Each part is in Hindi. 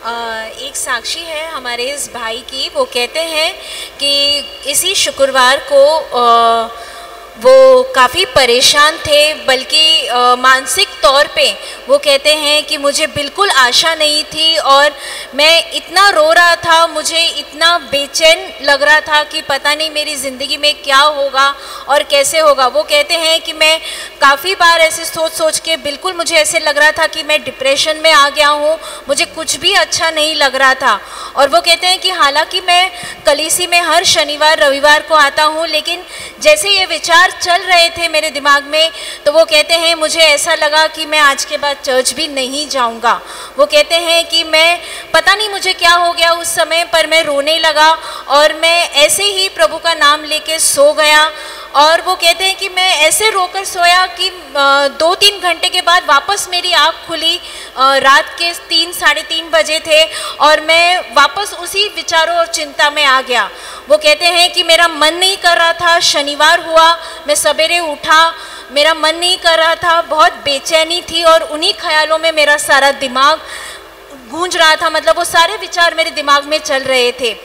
एक साक्षी है हमारे इस भाई की। वो कहते हैं कि इसी शुक्रवार को वो काफ़ी परेशान थे, बल्कि मानसिक तौर पे वो कहते हैं कि मुझे बिल्कुल आशा नहीं थी और मैं इतना रो रहा था, मुझे इतना बेचैन लग रहा था कि पता नहीं मेरी ज़िंदगी में क्या होगा और कैसे होगा। वो कहते हैं कि मैं काफ़ी बार ऐसे सोच के बिल्कुल मुझे ऐसे लग रहा था कि मैं डिप्रेशन में आ गया हूँ, मुझे कुछ भी अच्छा नहीं लग रहा था। और वो कहते हैं कि हालांकि मैं कलीसी में हर शनिवार रविवार को आता हूँ, लेकिन जैसे ये विचार चल रहे थे मेरे दिमाग में तो वो कहते हैं मुझे ऐसा लगा कि मैं आज के बाद चर्च भी नहीं जाऊंगा। वो कहते हैं कि मैं पता नहीं मुझे क्या हो गया उस समय, पर मैं रोने लगा और मैं ऐसे ही प्रभु का नाम लेके सो गया। और वो कहते हैं कि मैं ऐसे रोकर सोया कि 2-3 घंटे के बाद वापस मेरी आँख खुली। रात के 3-3:30 बजे थे और मैं वापस उसी विचारों और चिंता में आ गया। वो कहते हैं कि मेरा मन नहीं कर रहा था। शनिवार हुआ, मैं सवेरे उठा, मेरा मन नहीं कर रहा था, बहुत बेचैनी थी और उन्हीं ख्यालों में मेरा सारा दिमाग गूंज रहा था। मतलब वो सारे विचार मेरे दिमाग में चल रहे थे।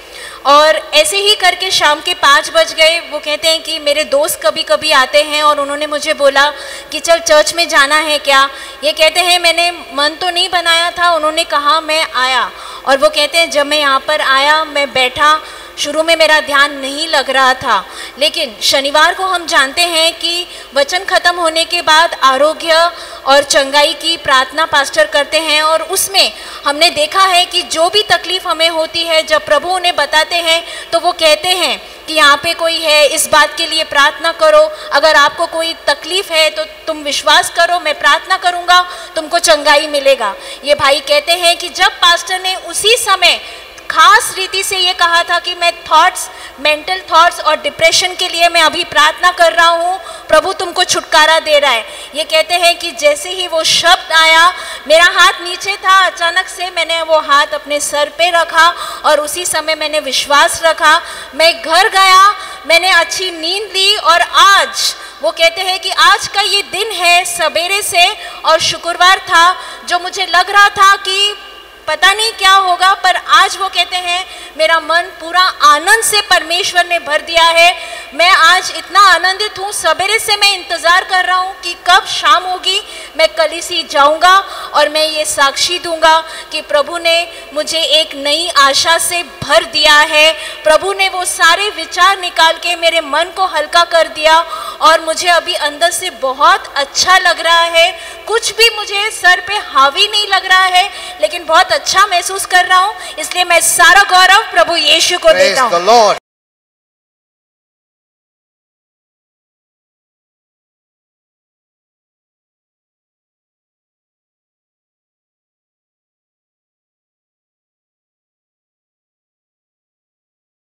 और ऐसे ही करके शाम के 5 बज गए। वो कहते हैं कि मेरे दोस्त कभी कभी आते हैं और उन्होंने मुझे बोला कि चल चर्च में जाना है क्या। ये कहते हैं मैंने मन तो नहीं बनाया था, उन्होंने कहा मैं आया। और वो कहते हैं जब मैं यहाँ पर आया, मैं बैठा, शुरू में मेरा ध्यान नहीं लग रहा था, लेकिन शनिवार को हम जानते हैं कि वचन ख़त्म होने के बाद आरोग्य और चंगाई की प्रार्थना पास्टर करते हैं। और उसमें हमने देखा है कि जो भी तकलीफ़ हमें होती है, जब प्रभु उन्हें बताते हैं तो वो कहते हैं कि यहाँ पे कोई है, इस बात के लिए प्रार्थना करो। अगर आपको कोई तकलीफ़ है तो तुम विश्वास करो, मैं प्रार्थना करूँगा, तुमको चंगाई मिलेगा। ये भाई कहते हैं कि जब पास्टर ने उसी समय खास रीति से ये कहा था कि मैं मेंटल थॉट्स और डिप्रेशन के लिए मैं अभी प्रार्थना कर रहा हूँ, प्रभु तुमको छुटकारा दे रहा है। ये कहते हैं कि जैसे ही वो शब्द आया, मेरा हाथ नीचे था, अचानक से मैंने वो हाथ अपने सर पे रखा और उसी समय मैंने विश्वास रखा। मैं घर गया, मैंने अच्छी नींद ली और आज वो कहते हैं कि आज का ये दिन है सवेरे से, और शुक्रवार था जो मुझे लग रहा था कि पता नहीं क्या होगा, पर आज वो कहते हैं मेरा मन पूरा आनंद से परमेश्वर ने भर दिया है। मैं आज इतना आनंदित हूँ, सवेरे से मैं इंतज़ार कर रहा हूँ कि कब शाम होगी, मैं कलीसी जाऊँगा और मैं ये साक्षी दूंगा कि प्रभु ने मुझे एक नई आशा से भर दिया है। प्रभु ने वो सारे विचार निकाल के मेरे मन को हल्का कर दिया और मुझे अभी अंदर से बहुत अच्छा लग रहा है। कुछ भी मुझे सर पे हावी नहीं लग रहा है, लेकिन बहुत अच्छा महसूस कर रहा हूँ। इसलिए मैं सारा गौरव प्रभु यीशु को देता हूँ।